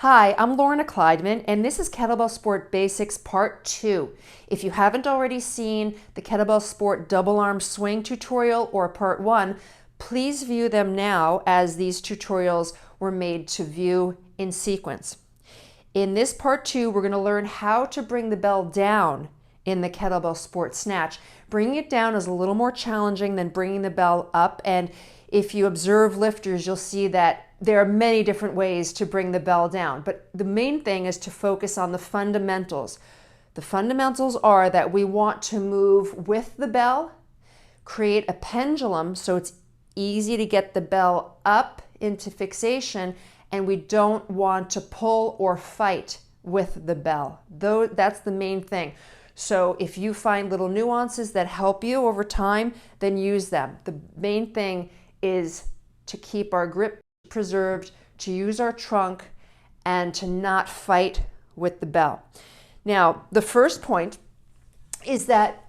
Hi, I'm Lorna Kleidman, and this is Kettlebell Sport Basics Part 2. If you haven't already seen the Kettlebell Sport Double Arm Swing tutorial or Part 1, please view them now as these tutorials were made to view in sequence. In this Part 2, we're going to learn how to bring the bell down in the Kettlebell Sport Snatch. Bringing it down is a little more challenging than bringing the bell up, and if you observe lifters, you'll see that there are many different ways to bring the bell down, but the main thing is to focus on the fundamentals. The fundamentals are that we want to move with the bell, create a pendulum so it's easy to get the bell up into fixation, and we don't want to pull or fight with the bell. Though that's the main thing. So if you find little nuances that help you over time, then use them. The main thing is to keep our grip preserved, to use our trunk, and to not fight with the bell. Now, the first point is that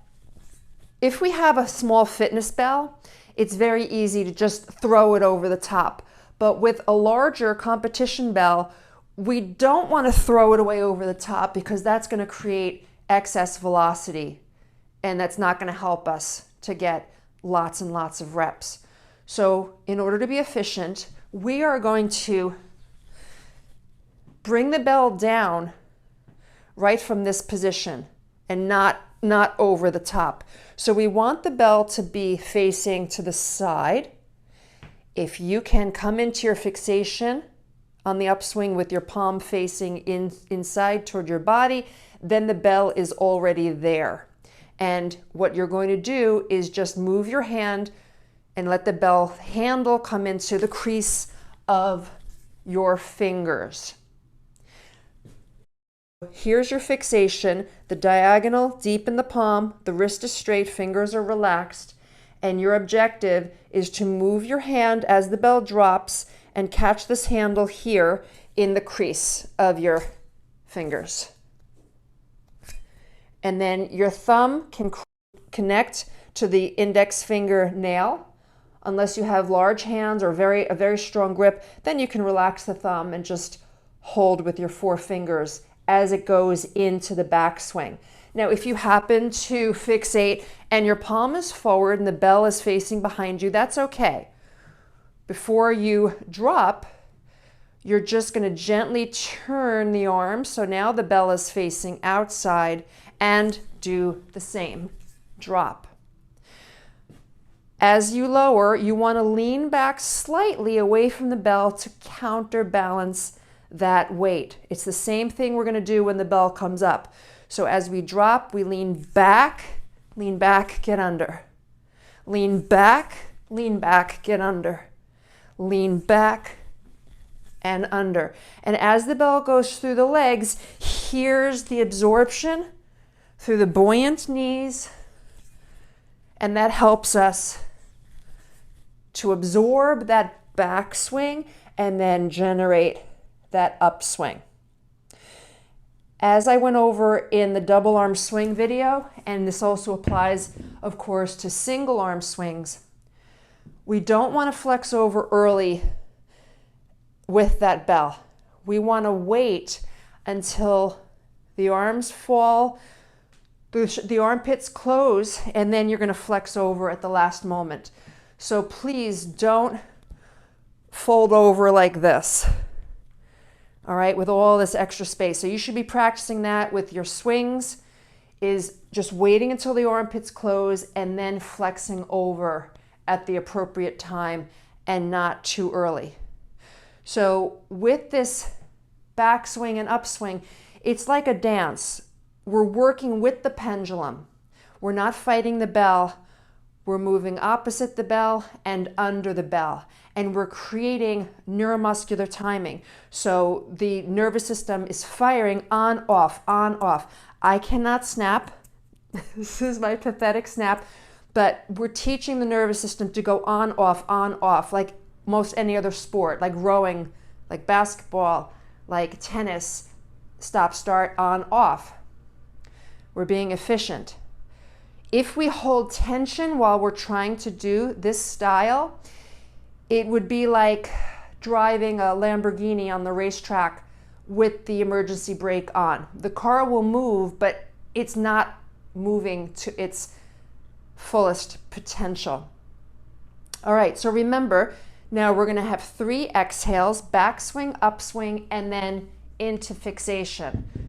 if we have a small fitness bell, it's very easy to just throw it over the top. But with a larger competition bell, we don't want to throw it away over the top because that's going to create excess velocity, and that's not going to help us to get lots and lots of reps. So in order to be efficient, we are going to bring the bell down right from this position and not over the top. So we want the bell to be facing to the side. If you can come into your fixation on the upswing with your palm facing inside toward your body, then the bell is already there. And what you're going to do is just move your hand and let the bell handle come into the crease of your fingers. Here's your fixation, the diagonal deep in the palm, the wrist is straight, fingers are relaxed, and your objective is to move your hand as the bell drops and catch this handle here in the crease of your fingers. And then your thumb can connect to the index finger nail. Unless you have large hands or a very strong grip, then you can relax the thumb and just hold with your four fingers as it goes into the backswing. Now, if you happen to fixate and your palm is forward and the bell is facing behind you, that's okay. Before you drop, you're just going to gently turn the arm. So now the bell is facing outside, and do the same. Drop. As you lower, you want to lean back slightly away from the bell to counterbalance that weight. It's the same thing we're going to do when the bell comes up. So as we drop, we lean back, get under. Lean back, get under. Lean back and under. And as the bell goes through the legs, here's the absorption through the buoyant knees, and that helps us to absorb that backswing and then generate that upswing. As I went over in the double arm swing video, and this also applies, of course, to single arm swings, we don't want to flex over early with that bell. We want to wait until the arms fall, the armpits close, and then you're going to flex over at the last moment. So please don't fold over like this, all right, with all this extra space. So you should be practicing that with your swings, is just waiting until the armpits close and then flexing over at the appropriate time and not too early. So with this backswing and upswing, it's like a dance. We're working with the pendulum. We're not fighting the bell. We're moving opposite the bell and under the bell. And we're creating neuromuscular timing. So the nervous system is firing on, off, on, off. I cannot snap. This is my pathetic snap. But we're teaching the nervous system to go on, off, like most any other sport, like rowing, like basketball, like tennis, stop, start, on, off. We're being efficient. If we hold tension while we're trying to do this style, it would be like driving a Lamborghini on the racetrack with the emergency brake on. The car will move, but it's not moving to its fullest potential. All right, so remember, now we're gonna have 3 exhales, backswing, upswing, and then into fixation.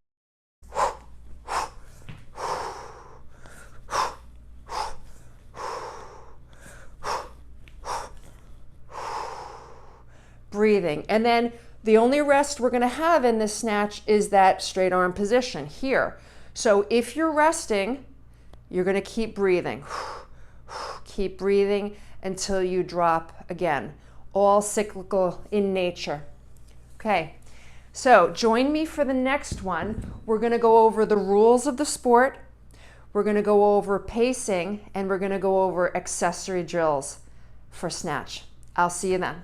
Breathing. And then the only rest we're going to have in this snatch is that straight arm position here. So if you're resting, you're going to keep breathing. Keep breathing until you drop again. All cyclical in nature. Okay, so join me for the next one. We're going to go over the rules of the sport. We're going to go over pacing, and we're going to go over accessory drills for snatch. I'll see you then.